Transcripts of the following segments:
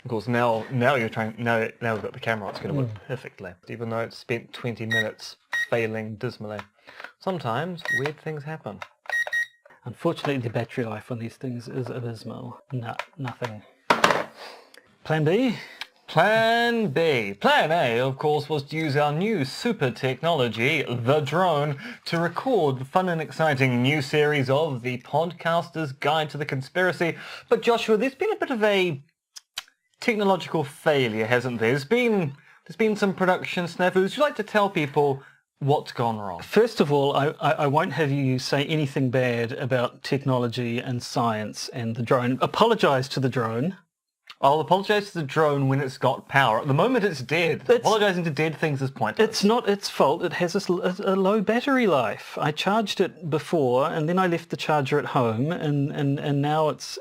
Of course, now we've got the camera, it's going to work perfectly, even though it's spent 20 minutes failing dismally. Sometimes weird things happen. Unfortunately, the battery life on these things is abysmal. Nothing. Plan B? Plan B. Plan A, of course, was to use our new super technology, the drone, to record the fun and exciting new series of The Podcaster's Guide to the Conspiracy. But Joshua, there's been a bit of a technological failure, hasn't there? There's been some production snafus. Would you like to tell people what's gone wrong? First of all, I won't have you say anything bad about technology and science and the drone. Apologise to the drone. I'll apologise to the drone when it's got power. At the moment it's dead. Apologising to dead things is pointless. It's not its fault. It has a low battery life. I charged it before and then I left the charger at home and now it's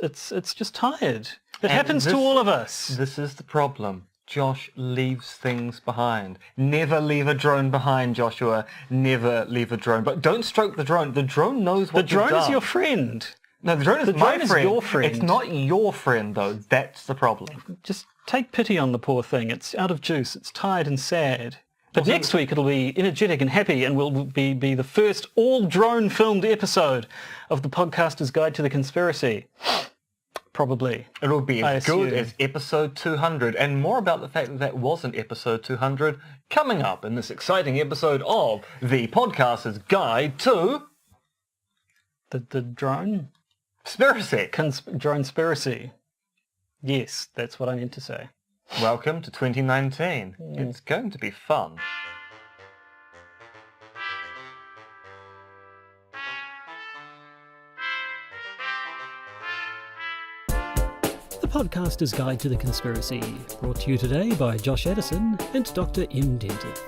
just tired. It happens to all of us. This is the problem. Josh leaves things behind. Never leave a drone behind, Joshua. Never leave a drone. But don't stroke the drone. The drone knows what you've done. The drone is your friend. No, the drone is my friend. Is your friend. It's not your friend, though. That's the problem. Just take pity on the poor thing. It's out of juice. It's tired and sad. But also, next week it'll be energetic and happy and will be the first all-drone filmed episode of The Podcaster's Guide to the Conspiracy. Probably. It'll be as good as episode 200. And more about the fact that wasn't episode 200 coming up in this exciting episode of The Podcaster's Guide to... The drone? Conspiracy. Drone-spiracy. Yes, that's what I meant to say. Welcome to 2019. It's going to be fun. The Podcaster's Guide to the Conspiracy, brought to you today by Josh Addison and Dr. M. Dentith.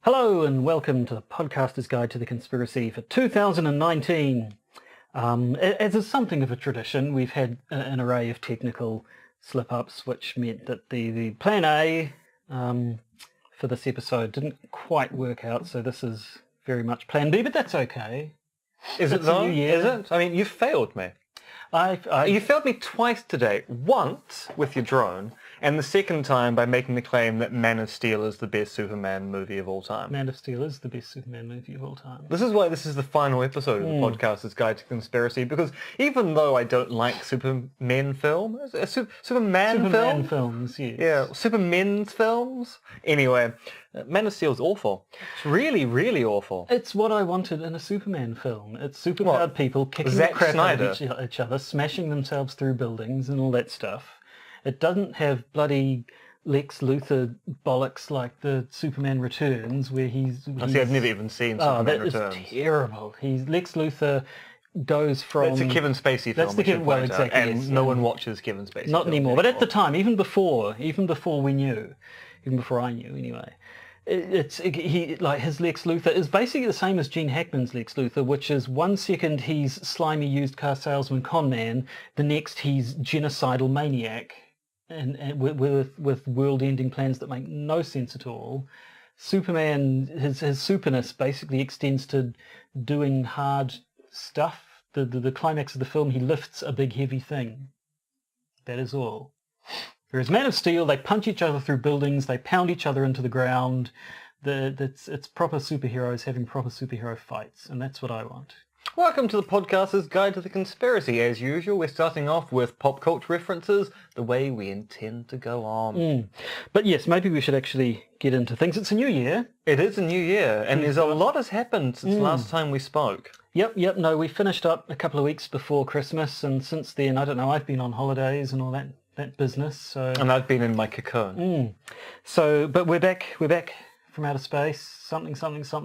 Hello and welcome to the Podcaster's Guide to the Conspiracy for 2019. As is something of a tradition, we've had an array of technical slip-ups, which meant that the plan A for this episode didn't quite work out, so this is very much plan B, but that's okay. Is it though? Is it? I mean, you failed me. You failed me twice today. Once with your drone, and the second time by making the claim that Man of Steel is the best Superman movie of all time. Man of Steel is the best Superman movie of all time. This is why this is the final episode of the Podcaster's Guide to Conspiracy, because even though I don't like Superman films, Superman films, yes. Yeah, Supermen's films. Anyway, Man of Steel is awful. It's really, really awful. It's what I wanted in a Superman film. It's superpowered people kicking the crap out of each other, smashing themselves through buildings and all that stuff. It doesn't have bloody Lex Luthor bollocks like the Superman Returns, where he's... I've never even seen Superman Returns. Oh, that is terrible. Lex Luthor goes from... It's a Kevin Spacey film. That's the Kevin... Well, exactly. And yes, no one watches Kevin Spacey. Not anymore. But at the time, even before we knew, even before I knew anyway, his Lex Luthor is basically the same as Gene Hackman's Lex Luthor, which is 1 second he's slimy used car salesman con man, the next he's genocidal maniac, and with world-ending plans that make no sense at all. Superman, his superness basically extends to doing hard stuff. The climax of the film, he lifts a big heavy thing. That is all. Whereas Man of Steel, they punch each other through buildings, they pound each other into the ground. It's proper superheroes having proper superhero fights, and that's what I want. Welcome to the Podcaster's Guide to the Conspiracy. As usual, we're starting off with pop culture references, the way we intend to go on. But yes, maybe we should actually get into things. It's a new year. It is a new year, and there's a lot has happened since last time we spoke. Yep, no, we finished up a couple of weeks before Christmas, and since then, I don't know, I've been on holidays and all that business. So. And I've been in my cocoon. So, but we're back from outer space, something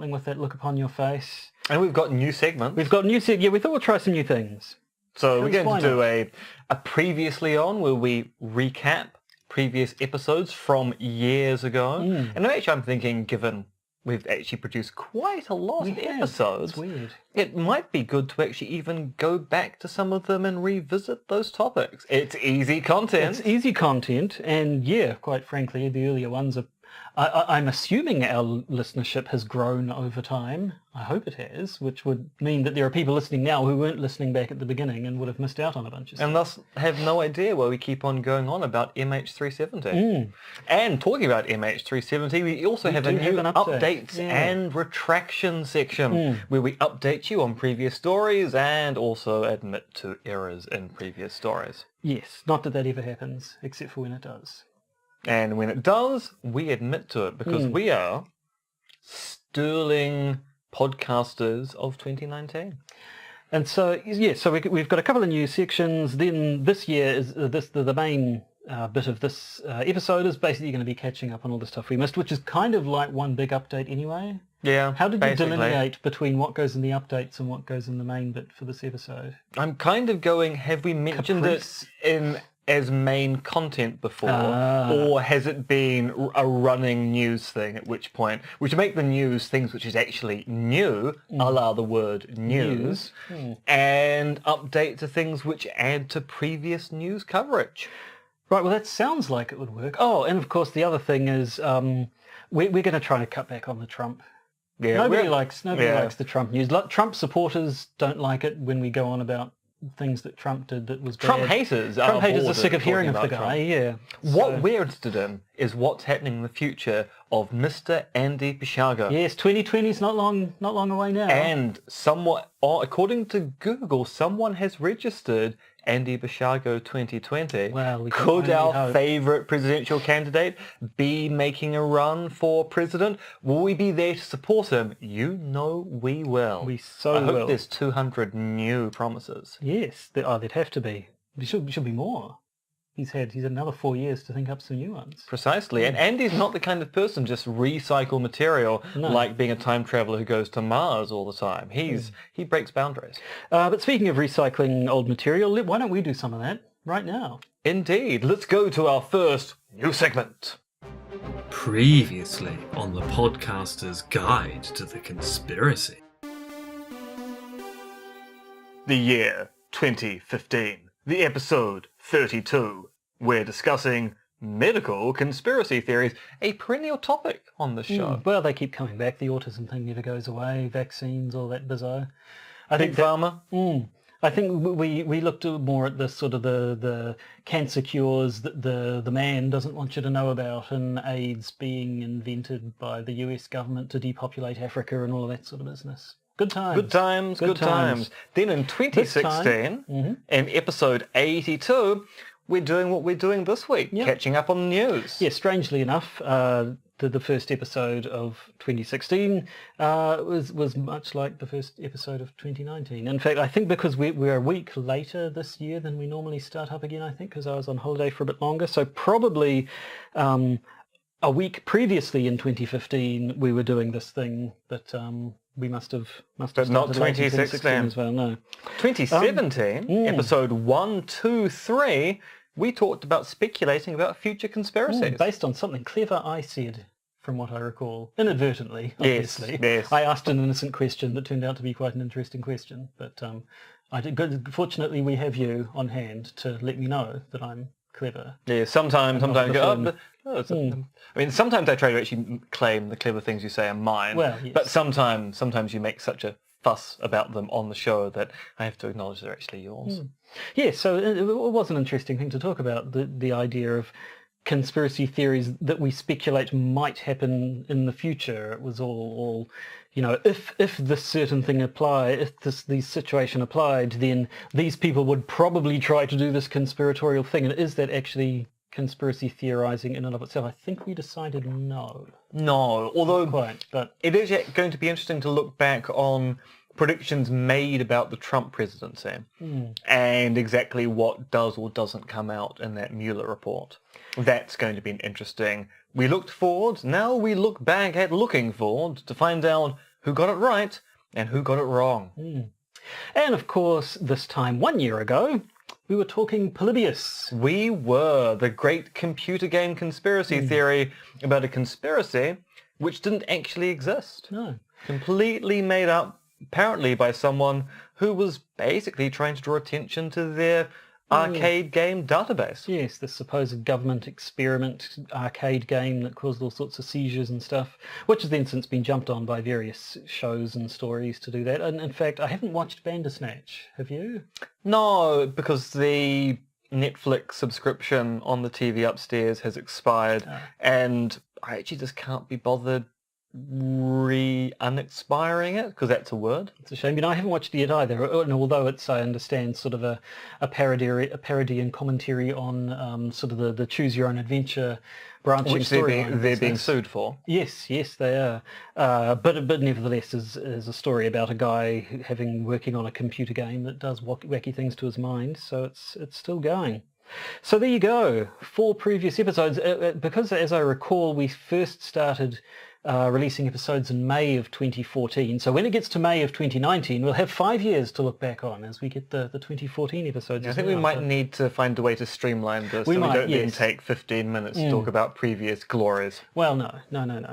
with that look upon your face. And we've got new segments. We thought we'll try some new things. So we're going to do a previously on where we recap previous episodes from years ago. And actually I'm thinking, given we've actually produced quite a lot of episodes, it's weird. It might be good to actually even go back to some of them and revisit those topics. It's easy content. And yeah, quite frankly, the earlier ones are... I'm assuming our listenership has grown over time. I hope it has, which would mean that there are people listening now who weren't listening back at the beginning and would have missed out on a bunch of stuff. And thus have no idea why we keep on going on about MH370. And talking about MH370, we also have a new an updates and retraction section where we update you on previous stories and also admit to errors in previous stories. Yes, not that ever happens, except for when it does. And when it does, we admit to it because we are sterling podcasters of 2019. And so, so we've got a couple of new sections. Then this year is the main bit of this episode is basically going to be catching up on all the stuff we missed, which is kind of like one big update anyway. Yeah. How did you delineate between what goes in the updates and what goes in the main bit for this episode? I'm kind of going, have we mentioned it in as main content before, or has it been a running news thing, at which point we should make the news things which is actually new, a la the word news, and update to things which add to previous news coverage. Right, well that sounds like it would work. Oh, and of course the other thing is we're going to try to cut back on the Trump. Yeah, nobody likes the Trump news. Trump supporters don't like it when we go on about things that Trump did that was bad. Trump haters are sick of hearing of the guy, Trump. What we're interested in is what's happening in the future of Mr. Andy Basiago. Yes, 2020 is not long away now. And according to Google, someone has registered Andy Basiago 2020. Well, could our favourite presidential candidate be making a run for president? Will we be there to support him? You know we will. We I hope there's 200 new promises. Yes, there'd have to be. There should be more. He's had another 4 years to think up some new ones. Precisely. And Andy's not the kind of person just recycle material like being a time traveller who goes to Mars all the time. He breaks boundaries. But speaking of recycling old material, why don't we do some of that right now? Indeed. Let's go to our first new segment. Previously on the podcaster's guide to the conspiracy. The year 2015. The episode 32. We're discussing medical conspiracy theories, a perennial topic on the show. Well, they keep coming back. The autism thing never goes away. Vaccines, all that bizarre. I think pharma. I think we looked more at the sort of the cancer cures that the man doesn't want you to know about, and AIDS being invented by the US government to depopulate Africa and all of that sort of business. Good times. Good times. Then in 2016, in episode 82, we're doing what we're doing this week, catching up on the news. Yeah, strangely enough, the first episode of 2016 was much like the first episode of 2019. In fact, I think because we're a week later this year than we normally start up again, I think, because I was on holiday for a bit longer. So probably a week previously in 2015, we were doing this thing that... we must have but not 2016 as well. No, 2017 episode 123. We talked about speculating about future conspiracies based on something clever I said, from what I recall, inadvertently. Obviously, yes. I asked an innocent question that turned out to be quite an interesting question. But I did. Fortunately, we have you on hand to let me know that I'm clever. Yeah, sometimes go, I mean, sometimes I try to actually claim the clever things you say are mine. Well, yes. But sometimes you make such a fuss about them on the show that I have to acknowledge they're actually yours. Yeah, so it was an interesting thing to talk about, the idea of conspiracy theories that we speculate might happen in the future. It was all if this certain thing applied, if this situation applied, then these people would probably try to do this conspiratorial thing. And is that actually conspiracy theorizing in and of itself? I think we decided no. No, although quite, but it is going to be interesting to look back on predictions made about the Trump presidency and exactly what does or doesn't come out in that Mueller report. That's going to be interesting. We looked forward, now we look back at looking forward to find out who got it right and who got it wrong. And of course, this time 1 year ago, we were talking Polybius. We were. The great computer game conspiracy theory about a conspiracy which didn't actually exist. No. Completely made up, apparently by someone who was basically trying to draw attention to their arcade game database. Yes, this supposed government experiment arcade game that caused all sorts of seizures and stuff, which has then since been jumped on by various shows and stories to do that. And in fact, I haven't watched Bandersnatch. Have you? No, because the Netflix subscription on the TV upstairs has expired, and I actually just can't be bothered unexpiring it, because that's a word. It's a shame. I haven't watched it yet either, and although it's, I understand, sort of a parody and commentary on sort of the choose your own adventure branching storyline. They're being sued for. Yes, they are. But nevertheless is a story about a guy working on a computer game that does wacky things to his mind, so it's still going. So there you go, 4 previous episodes, because as I recall we first started releasing episodes in May of 2014. So when it gets to May of 2019, we'll have 5 years to look back on as we get the 2014 episodes. I think we might need to find a way to streamline this we don't then take 15 minutes to talk about previous glories. Well, no.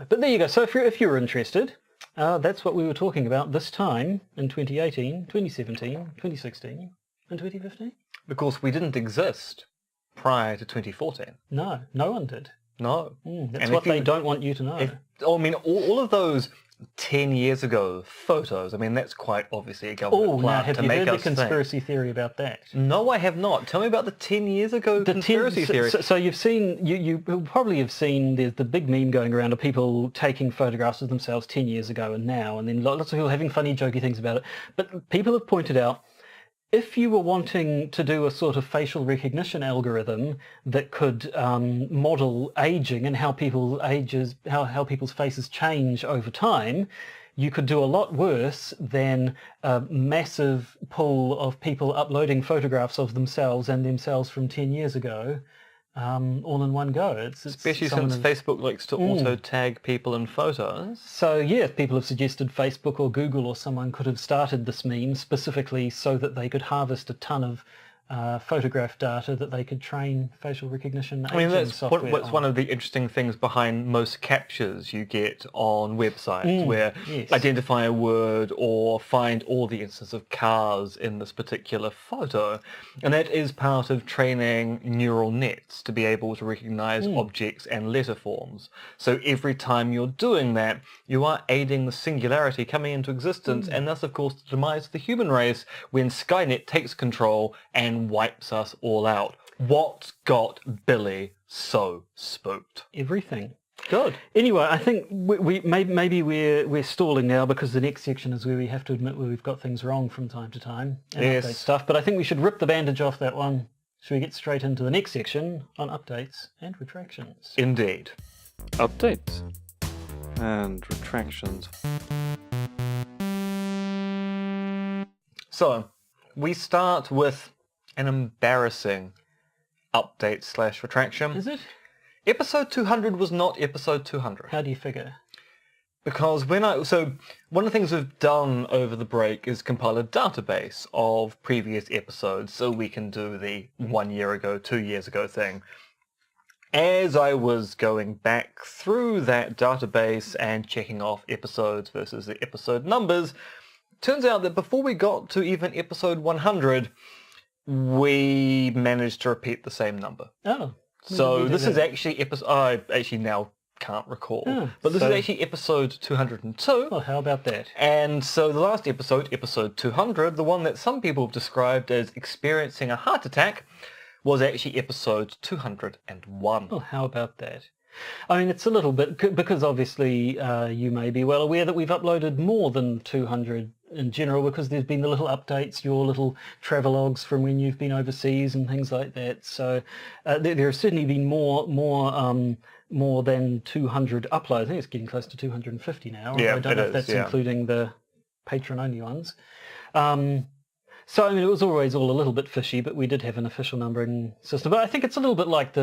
But there you go. So if you're interested, that's what we were talking about this time in 2018, 2017, 2016 and 2015. Of course, we didn't exist prior to 2014. No one did. No. That's what they don't want you to know. All of those 10 years ago photos, that's quite obviously a government plant to make us think. Have you heard the conspiracy theory about that? No, I have not. Tell me about the 10 years ago conspiracy theory. So you've seen, you probably have seen, there's the big meme going around of people taking photographs of themselves 10 years ago and now, and then lots of people having funny, jokey things about it. But people have pointed out, if you were wanting to do a sort of facial recognition algorithm that could model aging and how people's faces change over time, you could do a lot worse than a massive pool of people uploading photographs of themselves from 10 years ago, all in one go. Especially since Facebook likes to auto-tag people in photos. So, yeah, people have suggested Facebook or Google or someone could have started this meme specifically so that they could harvest a ton of photograph data that they could train facial recognition that's software what's on. one of the interesting things behind most captures you get on websites where identify a word or find all the instances of cars in this particular photo. And that is part of training neural nets to be able to recognize objects and letter forms. So every time you're doing that, you are aiding the singularity coming into existence, and thus, of course, the demise of the human race when Skynet takes control and wipes us all out. What got Billy so spooked? Everything. Good. Anyway, I think maybe we're stalling now because the next section is where we have to admit where we've got things wrong from time to time and update stuff. But I think we should rip the bandage off that one. Should we get straight into the next section on updates and retractions? Indeed. Updates and retractions. So, we start with an embarrassing update/retraction. Is it? Episode 200 was not episode 200. How do you figure? Because one of the things we've done over the break is compile a database of previous episodes so we can do the 1 year ago, 2 years ago thing. As I was going back through that database and checking off episodes versus the episode numbers, turns out that before we got to even episode 100, we managed to repeat the same number. Oh. So this is actually episode... I actually now can't recall. But this is actually episode 202. Well, how about that? And so the last episode, episode 200, the one that some people have described as experiencing a heart attack, was actually episode 201. Well, how about that? It's a little bit, because obviously you may be well aware that we've uploaded more than 200 in general because there's been the little updates, your little travelogues from when you've been overseas and things like that. So there have certainly been more than 200 uploads. I think it's getting close to 250 now. Yeah, I don't know if that's including the patron-only ones. So, it was always all a little bit fishy, but we did have an official numbering system. But I think it's a little bit like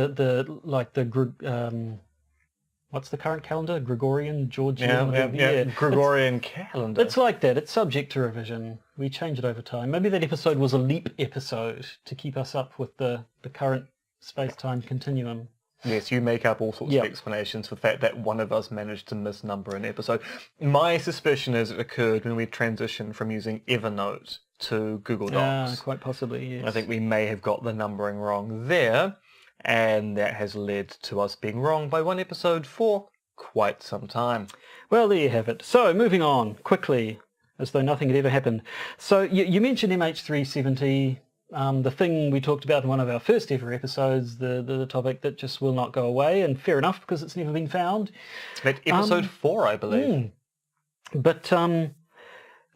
what's the current calendar? Gregorian, Georgian? Gregorian calendar. It's like that. It's subject to revision. We change it over time. Maybe that episode was a leap episode to keep us up with the current space-time continuum. Yes, you make up all sorts of explanations for the fact that one of us managed to misnumber an episode. My suspicion is it occurred when we transitioned from using Evernote to Google Docs. Quite possibly, yes. I think we may have got the numbering wrong there, and that has led to us being wrong by one episode for quite some time. Well, there you have it. So, moving on, quickly, as though nothing had ever happened. So, you mentioned MH370, the thing we talked about in one of our first ever episodes, the topic that just will not go away, and fair enough, because it's never been found. At episode 4, I believe. But,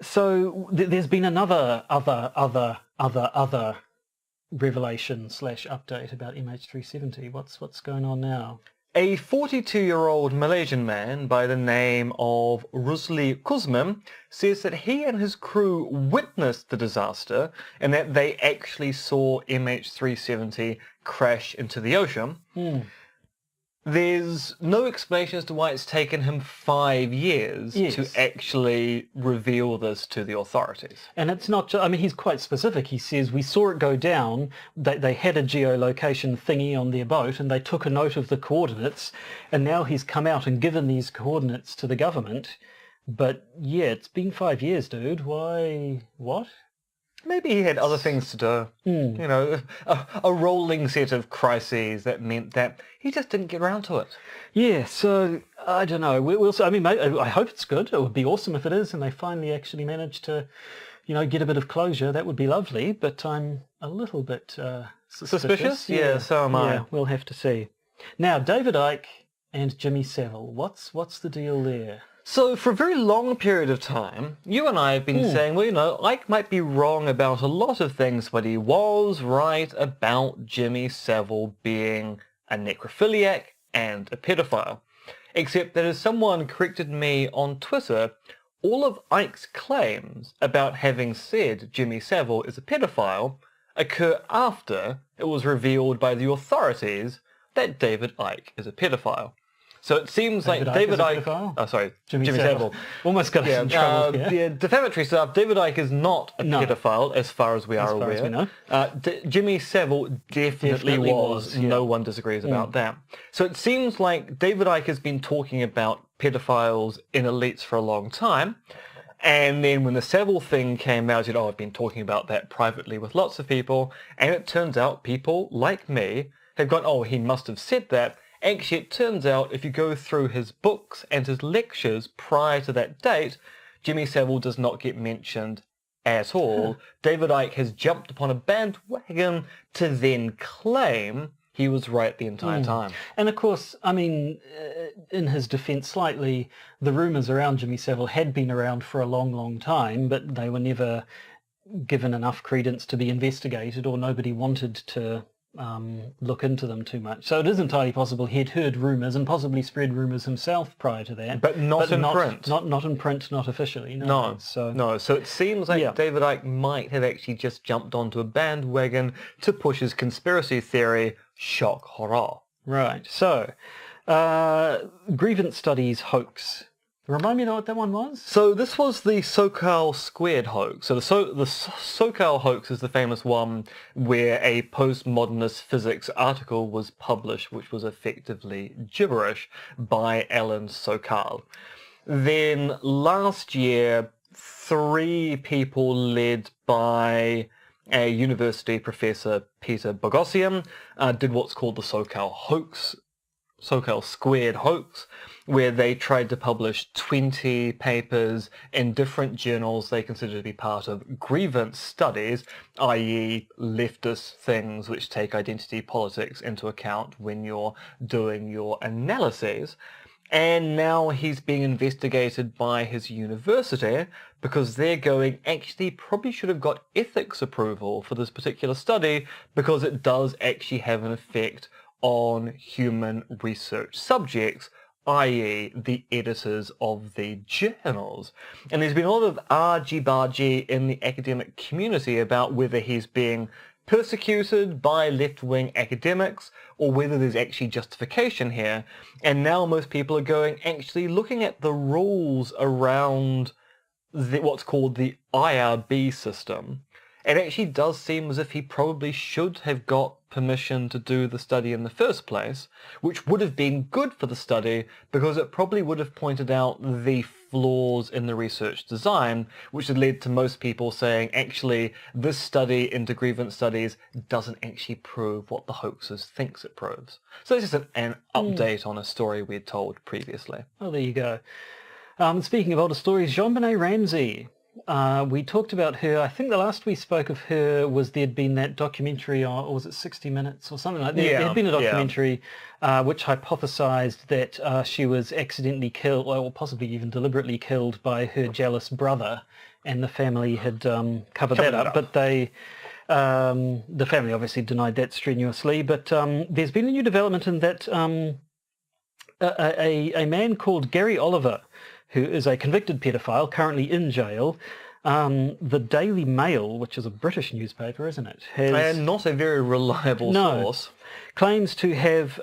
so, there's been another revelation / update about MH370. What's going on now? A 42-year-old Malaysian man by the name of Rusli Kuzmin says that he and his crew witnessed the disaster and that they actually saw MH370 crash into the ocean. There's no explanation as to why it's taken him 5 years to actually reveal this to the authorities. And it's not just, I mean, he's quite specific. He says, we saw it go down, they had a geolocation thingy on their boat and they took a note of the coordinates, and now he's come out and given these coordinates to the government. But yeah, it's been 5 years, dude. Why? What? Maybe he had other things to do. You know, a rolling set of crises that meant that he just didn't get around to it. Yeah, so, I don't know. We'll I mean, I hope it's good. It would be awesome if it is, and they finally actually manage to, you know, get a bit of closure. That would be lovely, but I'm a little bit suspicious. Yeah, so am I. Yeah, we'll have to see. Now, David Icke and Jimmy Savile. What's the deal there? So for a very long period of time, you and I have been saying, well, you know, Ike might be wrong about a lot of things, but he was right about Jimmy Savile being a necrophiliac and a pedophile. Except that as someone corrected me on Twitter, all of Ike's claims about having said Jimmy Savile is a pedophile occur after it was revealed by the authorities that David Icke is a pedophile. So it seems like David Icke... Oh, sorry, Jimmy Savile. Almost got us in trouble. The defamatory stuff, David Icke is not a pedophile, as far as we are aware. As we know. Jimmy Savile definitely was. No one disagrees about that. So it seems like David Icke has been talking about pedophiles in elites for a long time. And then when the Savile thing came out, he said, I've been talking about that privately with lots of people. And it turns out people like me have gone, he must have said that. Actually, it turns out if you go through his books and his lectures prior to that date, Jimmy Savile does not get mentioned at all. David Icke has jumped upon a bandwagon to then claim he was right the entire time. And of course, I mean, in his defence slightly, the rumours around Jimmy Savile had been around for a long, long time, but they were never given enough credence to be investigated, or nobody wanted to look into them too much. So it is entirely possible he'd heard rumours and possibly spread rumours himself prior to that. But not in print. Not in print, not officially. No. So it seems like David Icke might have actually just jumped onto a bandwagon to push his conspiracy theory. Shock horror. Right. So, grievance studies hoax. Remind me what that one was? So this was the SoCal squared hoax. So the SoCal hoax is the famous one where a postmodernist physics article was published, which was effectively gibberish, by Alan Sokal. Then last year, 3 people led by a university professor, Peter Boghossian, did what's called the SoCal hoax, SoCal squared hoax, where they tried to publish 20 papers in different journals they considered to be part of grievance studies, i.e. leftist things which take identity politics into account when you're doing your analyses. And now he's being investigated by his university because they're going, actually probably should have got ethics approval for this particular study because it does actually have an effect on human research subjects, i.e. the editors of the journals. And there's been a lot of argy-bargy in the academic community about whether he's being persecuted by left-wing academics or whether there's actually justification here. And now most people are going, actually looking at the rules around what's called the IRB system, it actually does seem as if he probably should have got permission to do the study in the first place, which would have been good for the study because it probably would have pointed out the flaws in the research design, which had led to most people saying, actually, this study into grievance studies doesn't actually prove what the hoaxers thinks it proves. So it's just an update on a story we had told previously. Oh, there you go. Speaking of older stories, JonBenet Ramsey. We talked about her. I think the last we spoke of her was there'd been that documentary, or was it 60 Minutes or something like that? Yeah, there had been a documentary which hypothesized that she was accidentally killed, or possibly even deliberately killed by her jealous brother, and the family had covered that up. But they, the family obviously denied that strenuously. But there's been a new development in that a man called Gary Oliver, who is a convicted paedophile, currently in jail. The Daily Mail, which is a British newspaper, isn't it? And not a very reliable source. Claims to have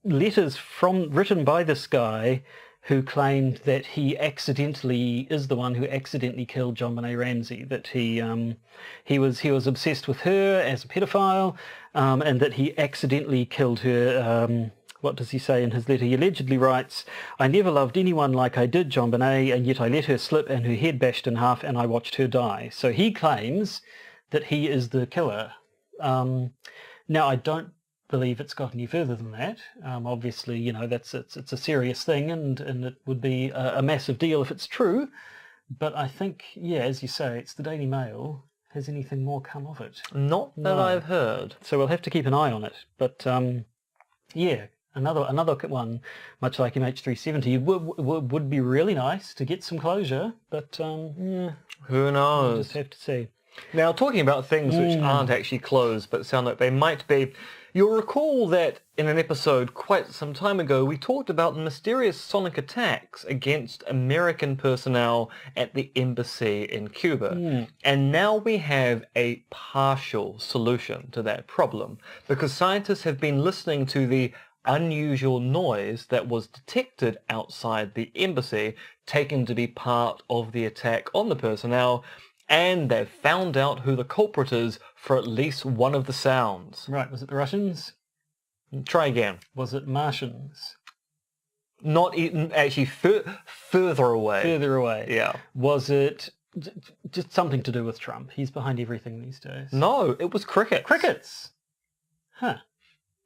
letters written by this guy who claimed that he is the one who accidentally killed JonBenet Ramsey, that he was obsessed with her as a paedophile, and that he accidentally killed her. What does he say in his letter? He allegedly writes, "I never loved anyone like I did JonBenet, and yet I let her slip and her head bashed in half and I watched her die." So he claims that he is the killer. Now, I don't believe it's got any further than that. Obviously, it's a serious thing, and it would be a massive deal if it's true. But I think, as you say, it's the Daily Mail. Has anything more come of it? Not that I've heard. So we'll have to keep an eye on it. But, Another one, much like MH370, would be really nice to get some closure, but who knows? We'll just have to see. Now, talking about things which aren't actually closed but sound like they might be, you'll recall that in an episode quite some time ago we talked about the mysterious sonic attacks against American personnel at the embassy in Cuba. And now we have a partial solution to that problem, because scientists have been listening to the unusual noise that was detected outside the embassy, taken to be part of the attack on the personnel, and they've found out who the culprit is for at least one of the sounds. Right, was it the Russians? Try again. Was it Martians? Not even, actually, further away. Further away. Yeah. Was it just something to do with Trump? He's behind everything these days. No, it was crickets. Crickets? Huh.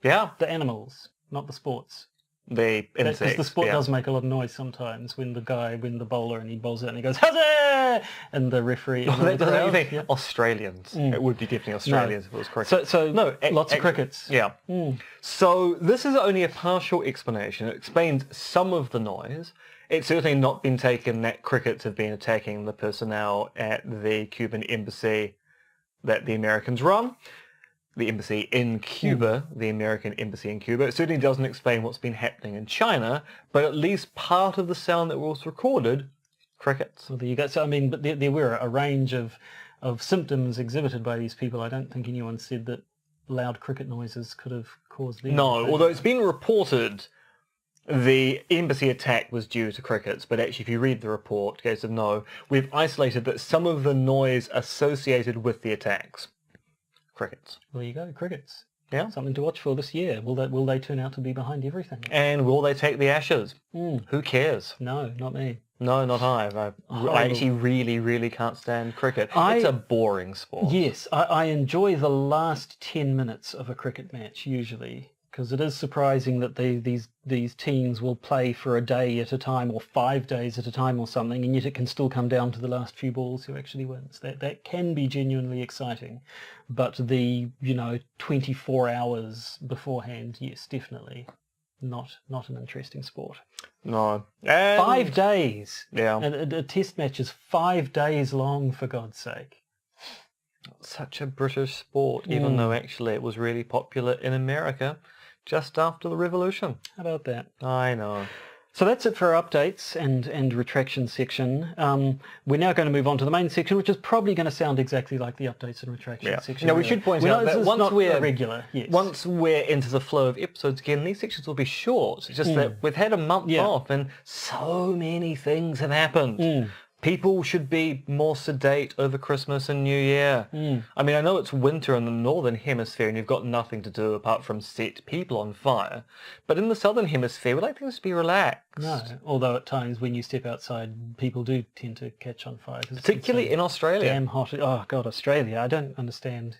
Yeah. The animals, not the sports. The insects. Because the sport does make a lot of noise sometimes when the bowler, and he bowls it and he goes, "Huzzah!" And the referee... that doesn't make you think. Yeah. Australians. It would be definitely Australians if it was cricket. So lots of crickets. Yeah. So this is only a partial explanation. It explains some of the noise. It's certainly not been taken that crickets have been attacking the personnel at the Cuban embassy that the Americans run. The embassy in Cuba, the American embassy in Cuba. It certainly doesn't explain what's been happening in China, but at least part of the sound that was recorded, crickets. Well, there you go. So, I mean, but there were a range of symptoms exhibited by these people. I don't think anyone said that loud cricket noises could have caused them. No, although it's been reported the embassy attack was due to crickets, but actually if you read the report, it goes, no, we've isolated that some of the noise associated with the attacks. Crickets. Well, there you go, crickets. Yeah. Something to watch for this year. Will they turn out to be behind everything? And will they take the ashes? Who cares? No, not me. No, not I. I actually really, really can't stand cricket. It's a boring sport. Yes, I enjoy the last 10 minutes of a cricket match usually, because it is surprising that these teams will play for a day at a time or 5 days at a time or something, and yet it can still come down to the last few balls who actually wins. That can be genuinely exciting. But the 24 hours beforehand, yes, definitely not an interesting sport. No. 5 days. Yeah. A test match is 5 days long, for God's sake. Such a British sport, even though actually it was really popular in America just after the revolution. How about that? I know. So that's it for our updates and retraction section. We're now going to move on to the main section, which is probably going to sound exactly like the updates and retraction section. Now, we should point out that once we're into the flow of episodes again, these sections will be short. It's just that we've had a month off and so many things have happened. people should be more sedate over Christmas and New Year. I mean, I know it's winter in the Northern Hemisphere and you've got nothing to do apart from set people on fire. But in the Southern Hemisphere, we like things to be relaxed. No, although at times when you step outside, people do tend to catch on fire. Particularly in Australia. Damn hot. Oh, God, Australia. I don't understand.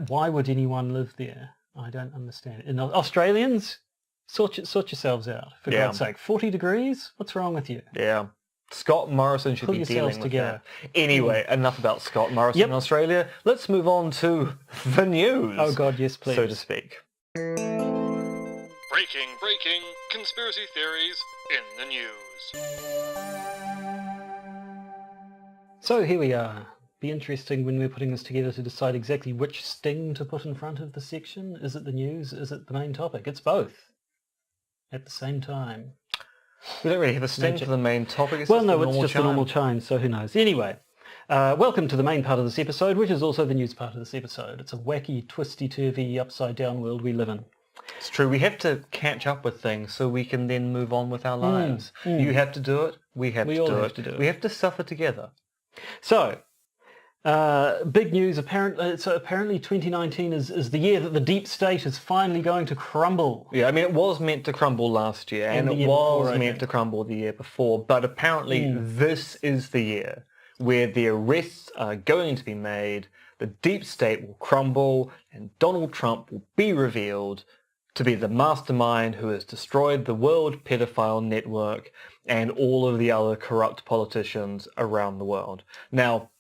Why would anyone live there? I don't understand. And Australians, sort yourselves out, for God's sake. 40 degrees? What's wrong with you? Yeah. Scott Morrison should Pull be yourselves dealing with together. that. Anyway, enough about Scott Morrison in Australia. Let's move on to the news. Oh, God, yes, please. So to speak. Breaking conspiracy theories in the news. So here we are. Be interesting when we're putting this together to decide exactly which sting to put in front of the section. Is it the news? Is it the main topic? It's both at the same time. We don't really have a sting for the main topic. It's just the normal chime, so who knows. Anyway, welcome to the main part of this episode, which is also the news part of this episode. It's a wacky, twisty-turvy, upside-down world we live in. It's true. We have to catch up with things so we can then move on with our lives. You have to do it. We all have to do it. We have to suffer together. So, big news. Apparently 2019 is the year that the deep state is finally going to crumble. Yeah, I mean, it was meant to crumble last year, and it was meant to crumble the year before, but apparently this is the year where the arrests are going to be made, the deep state will crumble, and Donald Trump will be revealed to be the mastermind who has destroyed the World Pedophile Network and all of the other corrupt politicians around the world. Now,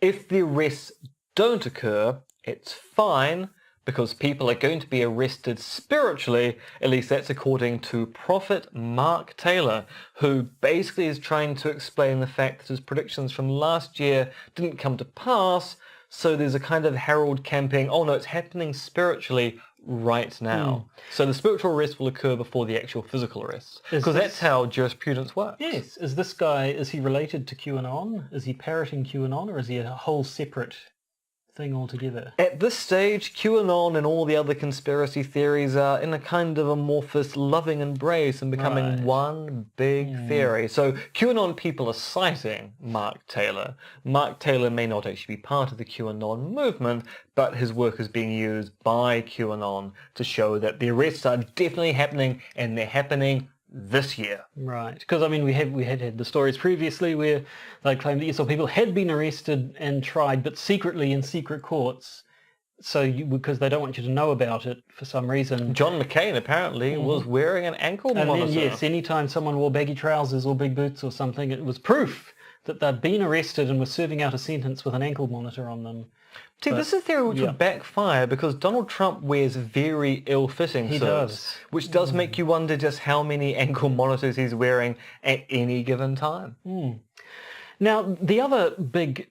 if the arrests don't occur, it's fine because people are going to be arrested spiritually. At least that's according to Prophet Mark Taylor, who basically is trying to explain the fact that his predictions from last year didn't come to pass. So there's a kind of herald campaign, oh no, it's happening spiritually right now. So the spiritual arrest will occur before the actual physical arrests, because that's how jurisprudence works. Yes. Is this guy, is he related to QAnon? Is he parroting QAnon, or is he a whole separate thing altogether? At this stage, QAnon and all the other conspiracy theories are in a kind of amorphous loving embrace and becoming one big theory. So QAnon people are citing Mark Taylor. Mark Taylor may not actually be part of the QAnon movement, but his work is being used by QAnon to show that the arrests are definitely happening, and they're happening this year. Right, because I mean we had the stories previously where they claimed that yes, people had been arrested and tried, but secretly in secret courts, because they don't want you to know about it for some reason. John McCain apparently was wearing an ankle monitor. And then yes, anytime someone wore baggy trousers or big boots or something, it was proof that they'd been arrested and were serving out a sentence with an ankle monitor on them. See, this is a theory which would backfire because Donald Trump wears very ill-fitting suits, which does make you wonder just how many ankle monitors he's wearing at any given time. Now, the other big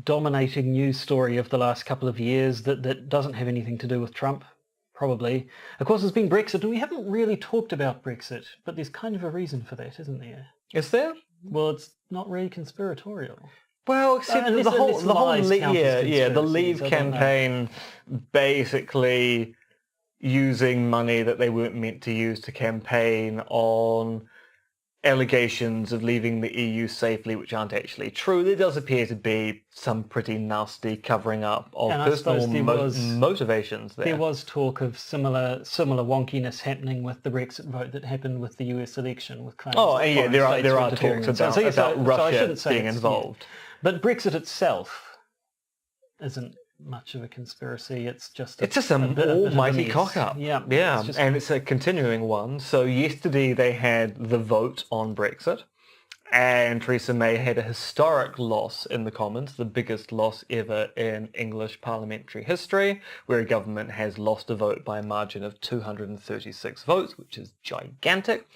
dominating news story of the last couple of years that doesn't have anything to do with Trump, probably, of course, has been Brexit, and we haven't really talked about Brexit, but there's kind of a reason for that, isn't there? Is there? Well, it's not really conspiratorial. Well, except the Leave campaign basically using money that they weren't meant to use to campaign on allegations of leaving the EU safely, which aren't actually true. There does appear to be some pretty nasty covering up of personal motivations there. There was talk of similar wonkiness happening with the Brexit vote that happened with the US election. With claims there are talks about Russia being involved. But Brexit itself isn't much of a conspiracy. It's just an almighty cock-up. Yeah, and it's a continuing one. So yesterday they had the vote on Brexit, and Theresa May had a historic loss in the Commons, the biggest loss ever in English parliamentary history, where a government has lost a vote by a margin of 236 votes, which is gigantic.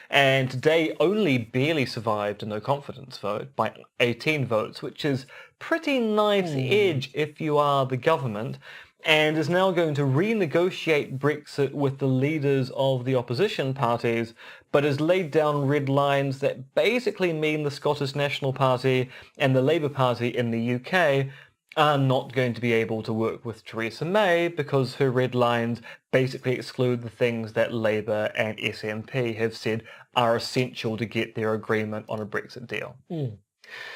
And today only barely survived a no-confidence vote by 18 votes, which is pretty nice edge if you are the government, and is now going to renegotiate Brexit with the leaders of the opposition parties, but has laid down red lines that basically mean the Scottish National Party and the Labour Party in the UK are not going to be able to work with Theresa May because her red lines basically exclude the things that Labour and SNP have said are essential to get their agreement on a Brexit deal.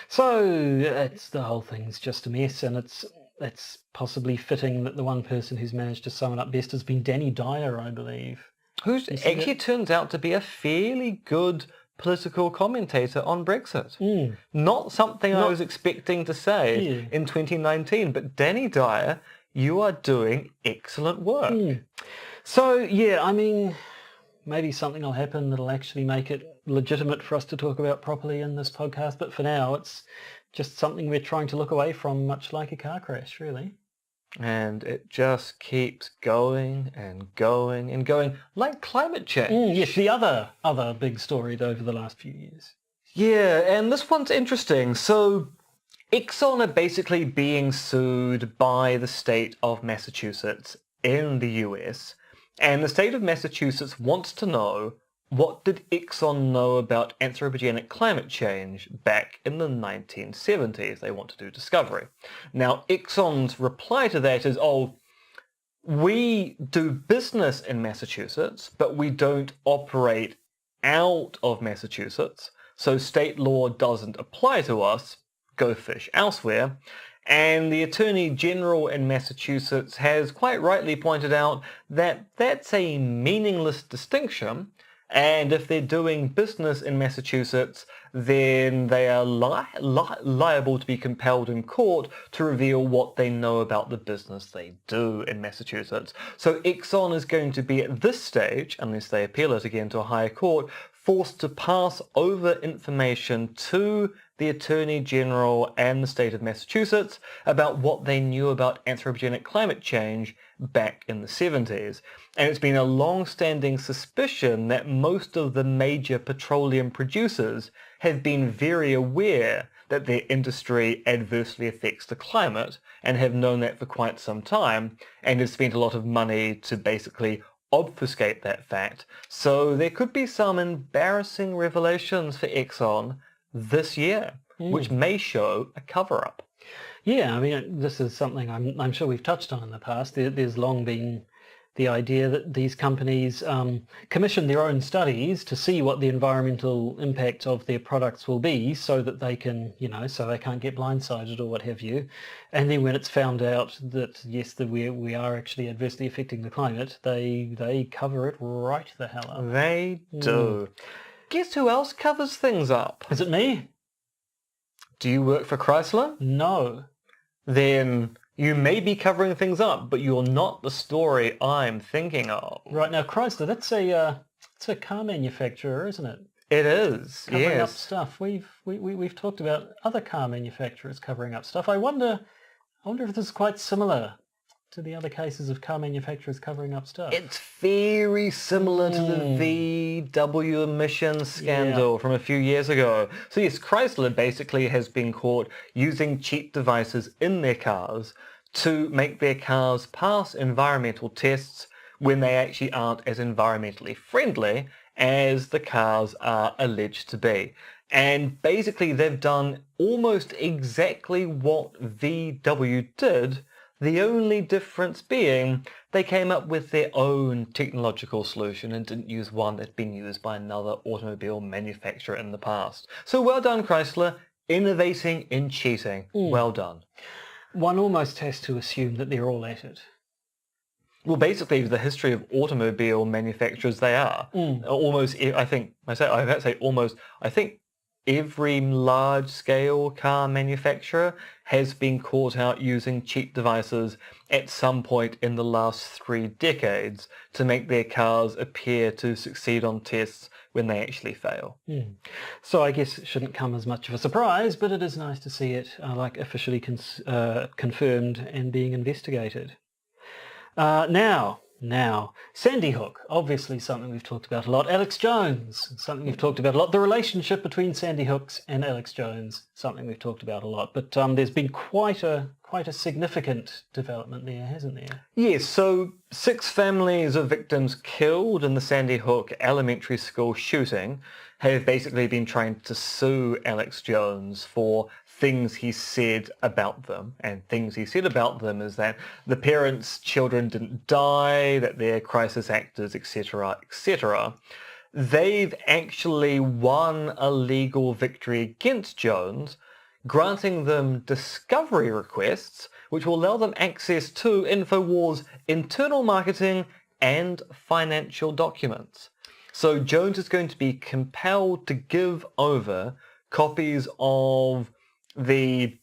So the whole thing's just a mess, and it's possibly fitting that the one person who's managed to sum it up best has been Danny Dyer, I believe. Who's You see actually turns out to be a fairly good political commentator on Brexit. Not something I was expecting to say in 2019, but Danny Dyer, you are doing excellent work. So, yeah, I mean, maybe something will happen that'll actually make it legitimate for us to talk about properly in this podcast, but for now it's just something we're trying to look away from, much like a car crash, really. And it just keeps going and going and going, like climate change. Yes, the other big story over the last few years. Yeah, and this one's interesting. So Exxon are basically being sued by the state of Massachusetts in the US, and the state of Massachusetts wants to know, what did Exxon know about anthropogenic climate change back in the 1970s? They want to do discovery. Now, Exxon's reply to that is, we do business in Massachusetts, but we don't operate out of Massachusetts, so state law doesn't apply to us. Go fish elsewhere. And the Attorney General in Massachusetts has quite rightly pointed out that that's a meaningless distinction, and if they're doing business in Massachusetts, then they are liable to be compelled in court to reveal what they know about the business they do in Massachusetts. So Exxon is going to be at this stage, unless they appeal it again to a higher court, forced to pass over information to the Attorney General and the state of Massachusetts about what they knew about anthropogenic climate change back in the 70s. And it's been a long-standing suspicion that most of the major petroleum producers have been very aware that their industry adversely affects the climate and have known that for quite some time, and have spent a lot of money to basically obfuscate that fact. So there could be some embarrassing revelations for Exxon this year, which may show a cover-up. Yeah, I mean, this is something I'm sure we've touched on in the past. There's long been the idea that these companies commission their own studies to see what the environmental impact of their products will be, so that they can, so they can't get blindsided or what have you. And then when it's found out that, yes, that we are actually adversely affecting the climate, they cover it right the hell up. They do. Guess who else covers things up? Is it me? Do you work for Chrysler? No. Then you may be covering things up, but you're not the story I'm thinking of. Right, now Chrysler, it's a car manufacturer, isn't it? It is, Covering up yes. stuff. We've talked about other car manufacturers covering up stuff. I wonder if this is quite similar to the other cases of car manufacturers covering up stuff. It's very similar to the VW emissions scandal from a few years ago. So yes, Chrysler basically has been caught using cheap devices in their cars to make their cars pass environmental tests when they actually aren't as environmentally friendly as the cars are alleged to be. And basically they've done almost exactly what VW did, the only difference being they came up with their own technological solution and didn't use one that had been used by another automobile manufacturer in the past. So well done, Chrysler, innovating in cheating. Well done. One almost has to assume that they're all at it. Well, basically, the history of automobile manufacturers, they are. Almost, I think every large-scale car manufacturer has been caught out using cheap devices at some point in the last 3 decades to make their cars appear to succeed on tests when they actually fail. So I guess it shouldn't come as much of a surprise, but it is nice to see it officially confirmed and being investigated. Now, Sandy Hook, obviously something we've talked about a lot. Alex Jones, something we've talked about a lot. The relationship between Sandy Hooks and Alex Jones, something we've talked about a lot. But there's been quite a significant development there, hasn't there? Yes, so 6 families of victims killed in the Sandy Hook elementary school shooting have basically been trying to sue Alex Jones for things he said about them. And things he said about them is that the parents' children didn't die, that they're crisis actors, etc., etc. They've actually won a legal victory against Jones, granting them discovery requests, which will allow them access to InfoWars' internal marketing and financial documents. So Jones is going to be compelled to give over copies of the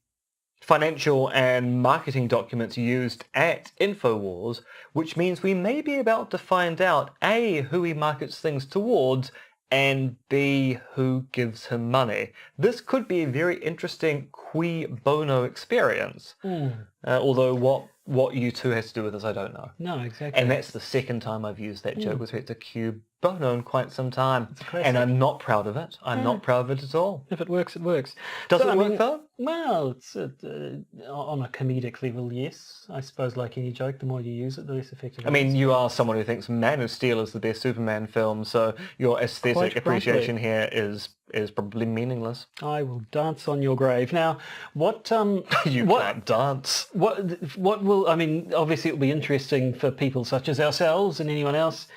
financial and marketing documents used at InfoWars, which means we may be about to find out A, who he markets things towards, and B, who gives him money. This could be a very interesting cui bono experience. Although what U2 has to do with this, I don't know. No, exactly. And that's the second time I've used that joke with respect to cui bono in quite some time. It's a classic. And I'm not proud of it. I'm not proud of it at all. If it works, it works. Does it work though? Well, it's on a comedic level, yes. I suppose like any joke, the more you use it, the less effective it I mean, is. you are someone who thinks Man of Steel is the best Superman film, so your aesthetic Quite appreciation here is probably meaningless. I will dance on your grave. Now, what You can't dance. What will, I mean, obviously it will be interesting for people such as ourselves and anyone else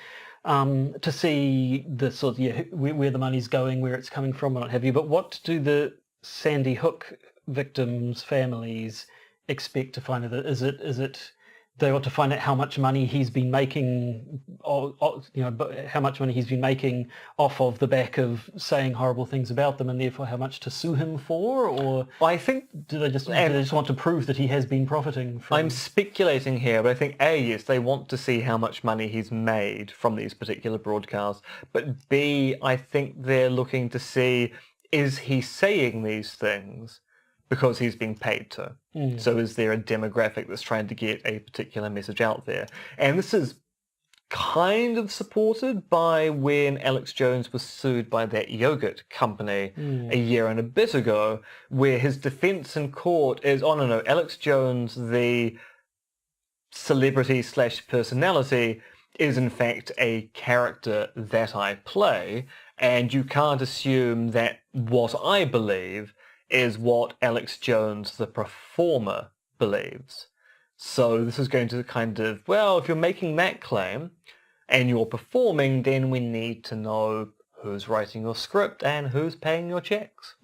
to see the sort of, where the money's going, where it's coming from, and what have you. But what do the Sandy Hook victims' families expect to find? Is it they ought to find out how much money he's been making, or how much money he's been making off of the back of saying horrible things about them, and therefore how much to sue him for? Or I think do they just want to prove that he has been profiting from... I'm speculating here, but I think A, yes, they want to see how much money he's made from these particular broadcasts, but B, I think they're looking to see, is he saying these things because he's being paid to? So is there a demographic that's trying to get a particular message out there? And this is kind of supported by when Alex Jones was sued by that yogurt company a year and a bit ago, where his defense in court is, oh no, Alex Jones, the celebrity/personality, is in fact a character that I play, and you can't assume that what I believe is what Alex Jones, the performer, believes. So this is going to kind of, well, if you're making that claim and you're performing, then we need to know who's writing your script and who's paying your checks.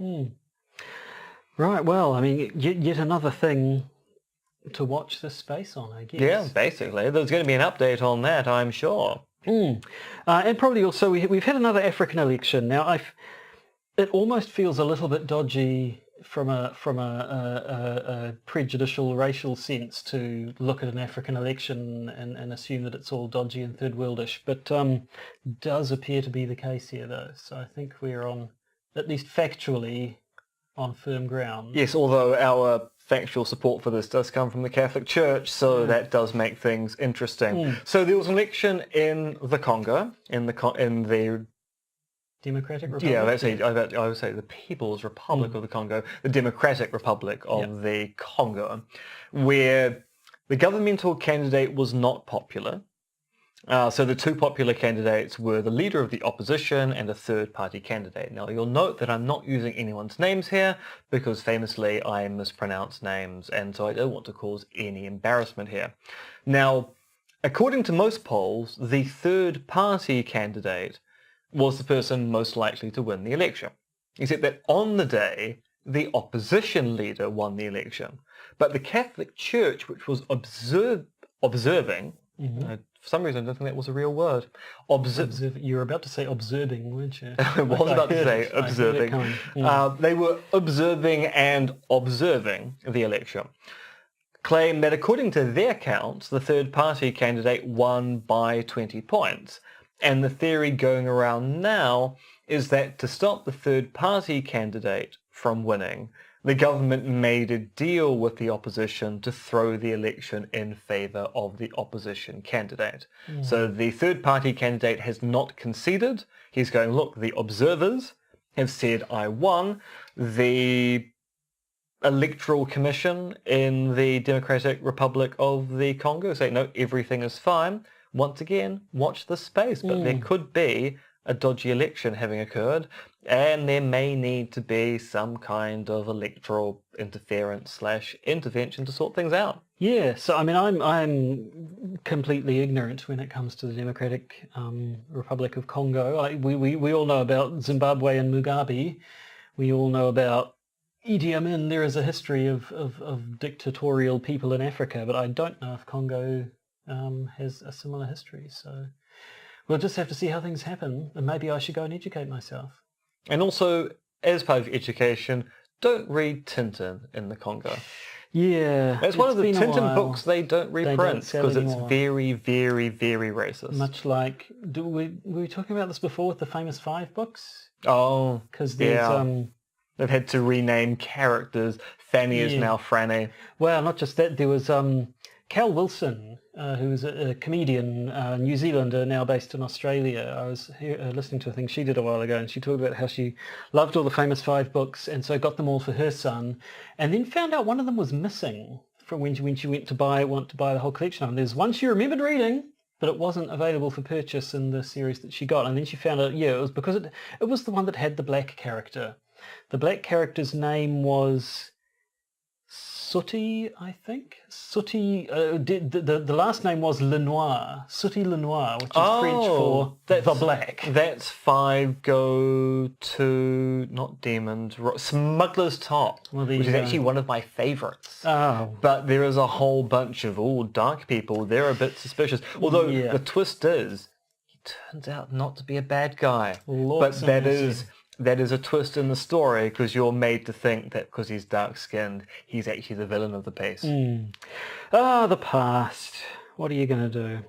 Right, well, I mean, yet another thing to watch this space on, I guess. Yeah, basically. There's going to be an update on that, I'm sure. And probably also, we've had another African election. Now, it almost feels a little bit dodgy from a prejudicial racial sense to look at an African election and assume that it's all dodgy and third worldish, but does appear to be the case here though. So I think we're on, at least factually, on firm ground. Yes, although our factual support for this does come from the Catholic Church, so that does make things interesting. So there was an election in the Congo, in the Democratic Republic? Yeah, I would say the People's Republic of the Congo, the Democratic Republic of the Congo, where the governmental candidate was not popular. So the two popular candidates were the leader of the opposition and a third-party candidate. Now, you'll note that I'm not using anyone's names here because famously I mispronounce names, and so I don't want to cause any embarrassment here. Now, according to most polls, the third-party candidate was the person most likely to win the election. Except that on the day, the opposition leader won the election. But the Catholic Church, which was observing, for some reason I don't think that was a real word. You were about to say observing, weren't you? I was about to say observing. They were observing the election. Claim that according to their counts, the third-party candidate won by 20 points. And the theory going around now is that to stop the third-party candidate from winning, the government made a deal with the opposition to throw the election in favour of the opposition candidate. So the third-party candidate has not conceded. He's going, look, the observers have said I won. The Electoral Commission in the Democratic Republic of the Congo say, no, everything is fine. Once again, watch this space, but there could be a dodgy election having occurred, and there may need to be some kind of electoral interference/intervention to sort things out. Yeah, so I mean, I'm completely ignorant when it comes to the Democratic Republic of Congo. We all know about Zimbabwe and Mugabe. We all know about Idi Amin, there is a history of dictatorial people in Africa, but I don't know if Congo has a similar history. So we'll just have to see how things happen, and maybe I should go and educate myself. And also, as part of education, don't read Tintin in the Congo. Yeah. It's one of the been a Tintin while. books they don't reprint sell because it's anymore. very, very, very racist. Much like, were we talking about this before with the famous 5 books? Oh, Because there's... yeah. They've had to rename characters. Fanny is Yeah. now Franny. Well, not just that. There was Cal Wilson, who's a comedian, New Zealander, now based in Australia. I was listening to a thing she did a while ago, and she talked about how she loved all the famous 5 books, and so got them all for her son, and then found out one of them was missing from when she went to want to buy the whole collection. And there's one she remembered reading, but it wasn't available for purchase in the series that she got. And then she found out, it was because it was the one that had the black character. The black character's name was Sooty, I think. Sooty. The last name was Lenoir. Sooty Lenoir, which is French for the black. That's 5 go to, not Demons, Smuggler's Top, Well, there which you is go. actually one of my favourites. Oh. But there is a whole bunch of dark people. They're a bit suspicious. Although Yeah. the twist is, he turns out not to be a bad guy. Lots But that of is... That is a twist in the story because you're made to think that because he's dark-skinned, he's actually the villain of the piece. The past. What are you going to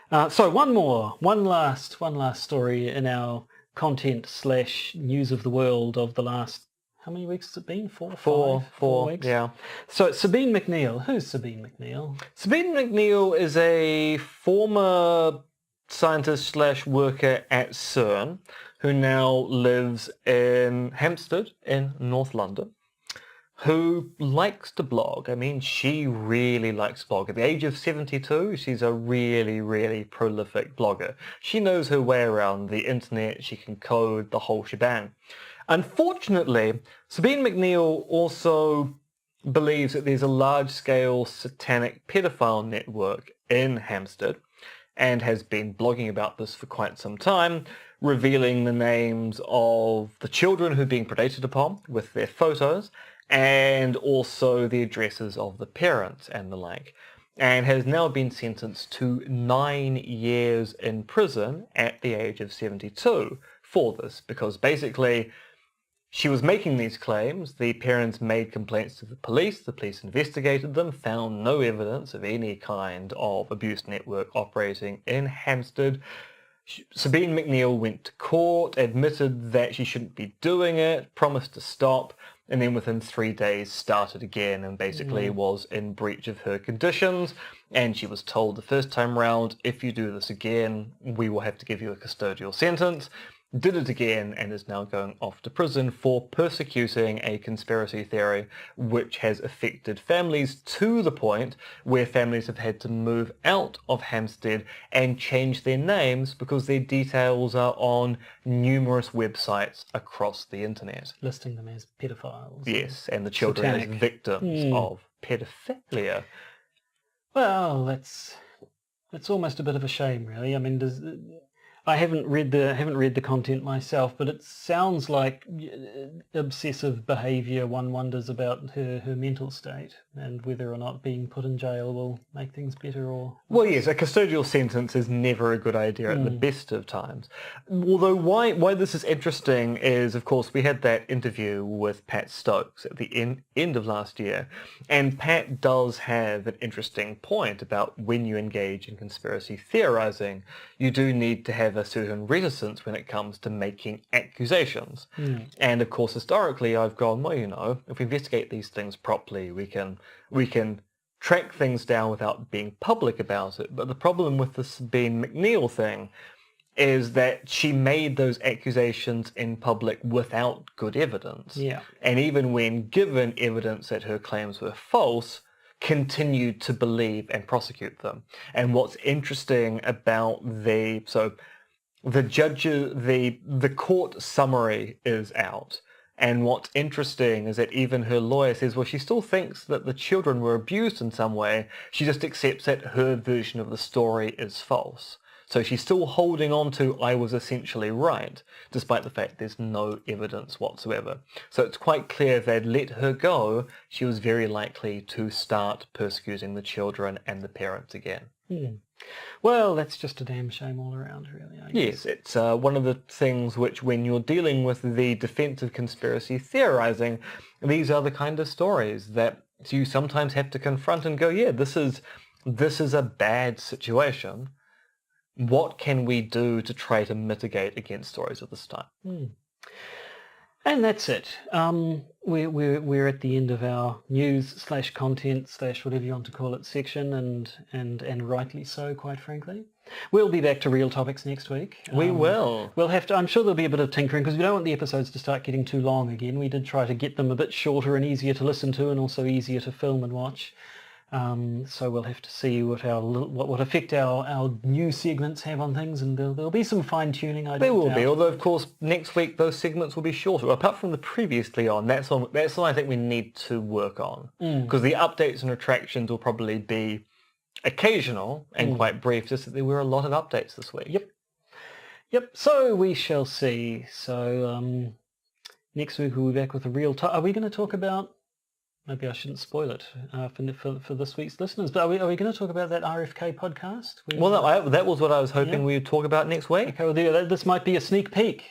do? So one last story in our content / news of the world of the last, how many weeks has it been? 4, 5? 4 weeks? Yeah. So Sabine McNeil. Who's Sabine McNeil? Sabine McNeil is a former scientist / worker at CERN who now lives in Hampstead in North London, who likes to blog. I mean, she really likes to blog. At the age of 72, she's a really, really prolific blogger. She knows her way around the internet. She can code the whole shebang. Unfortunately, Sabine McNeil also believes that there's a large-scale satanic pedophile network in Hampstead and has been blogging about this for quite some time, revealing the names of the children who are being predated upon with their photos, and also the addresses of the parents and the like, and has now been sentenced to 9 years in prison at the age of 72 for this, because basically she was making these claims, the parents made complaints to the police investigated them, found no evidence of any kind of abuse network operating in Hampstead. Sabine McNeil went to court, admitted that she shouldn't be doing it, promised to stop, and then within 3 days started again and basically was in breach of her conditions. And she was told the first time round, if you do this again, we will have to give you a custodial sentence. Did it again and is now going off to prison for persecuting a conspiracy theory which has affected families to the point where families have had to move out of Hampstead and change their names because their details are on numerous websites across the internet. Listing them as pedophiles. Yes, and the children as Satanic. victims of pedophilia. Well, that's almost a bit of a shame, really. I mean, I haven't read the content myself, but it sounds like obsessive behaviour. One wonders about her mental state and whether or not being put in jail will make things better or... Well, yes, a custodial sentence is never a good idea at the best of times. Although why this is interesting is, of course, we had that interview with Pat Stokes at the end of last year, and Pat does have an interesting point about when you engage in conspiracy theorizing, you do need to have a certain reticence when it comes to making accusations. And of course, historically, I've gone, well, if we investigate these things properly, we can track things down without being public about it. But the problem with the Sabine McNeil thing is that she made those accusations in public without good evidence. Yeah. And even when given evidence that her claims were false, continued to believe and prosecute them. And what's interesting about the court summary is out. And what's interesting is that even her lawyer says, well, she still thinks that the children were abused in some way. She just accepts that her version of the story is false. So she's still holding on to I was essentially right, despite the fact there's no evidence whatsoever. So it's quite clear if they'd let her go, she was very likely to start persecuting the children and the parents again. Well, that's just a damn shame all around, really, I guess. Yes, it's one of the things which, when you're dealing with the defense of conspiracy theorizing, these are the kind of stories that you sometimes have to confront and go, yeah, this is a bad situation. What can we do to try to mitigate against stories of this type? And that's it. We're at the end of our news/content/ whatever you want to call it section, and rightly so, quite frankly. We'll be back to real topics next week. We will. We'll have to. I'm sure there'll be a bit of tinkering because we don't want the episodes to start getting too long again. We did try to get them a bit shorter and easier to listen to, and also easier to film and watch. So we'll have to see what effect our new segments have on things, and there'll be some fine-tuning. There will be, although of course next week those segments will be shorter. Apart from the previously on, that's all I think we need to work on, because the updates and retractions will probably be occasional and quite brief. Just that there were a lot of updates this week. Yep. So we shall see. So next week we'll be back with a real. Are we going to talk about? Maybe I shouldn't spoil it for this week's listeners, but are we going to talk about that RFK podcast? That was what I was hoping we would talk about next week. Okay, well, this might be a sneak peek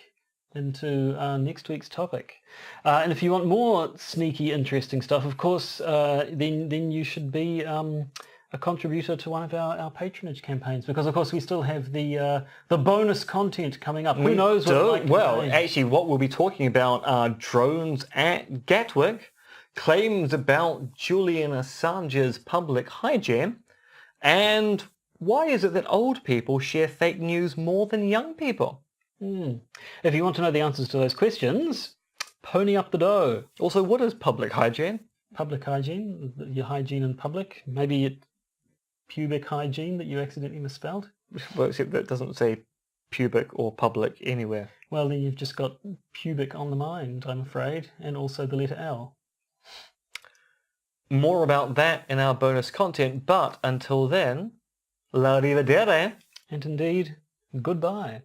into next week's topic. And if you want more sneaky, interesting stuff, of course, then you should be a contributor to one of our patronage campaigns, because of course we still have the bonus content coming up. Who knows what? Actually, what we'll be talking about are drones at Gatwick, claims about Julian Assange's public hijack, and why is it that old people share fake news more than young people? If you want to know the answers to those questions, pony up the dough. Also, what is public hygiene? Public hygiene, your hygiene in public. Maybe it's pubic hygiene that you accidentally misspelled. Well, except that it doesn't say pubic or public anywhere. Well, then you've just got pubic on the mind, I'm afraid, and also the letter L. More about that in our bonus content, but until then, la-di-da-da-da. And indeed, goodbye.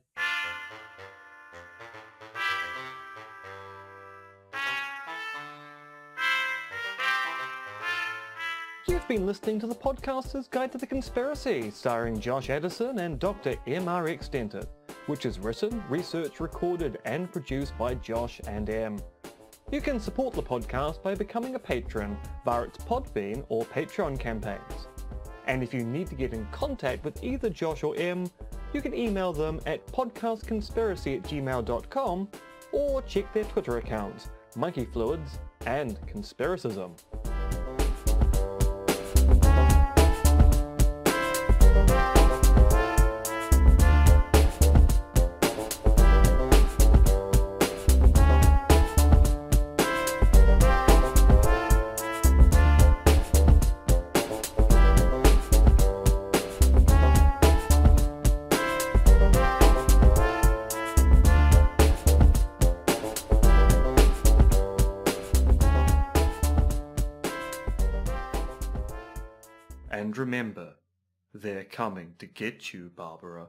You've been listening to the Podcaster's Guide to the Conspiracy, starring Josh Addison and Dr. M.R.X. Dentith, which is written, researched, recorded, and produced by Josh and M. You can support the podcast by becoming a patron via its Podbean or Patreon campaigns. And if you need to get in contact with either Josh or M, you can email them at podcastconspiracy@gmail.com or check their Twitter accounts, monkeyfluids and Conspiracism. And remember, they're coming to get you, Barbara.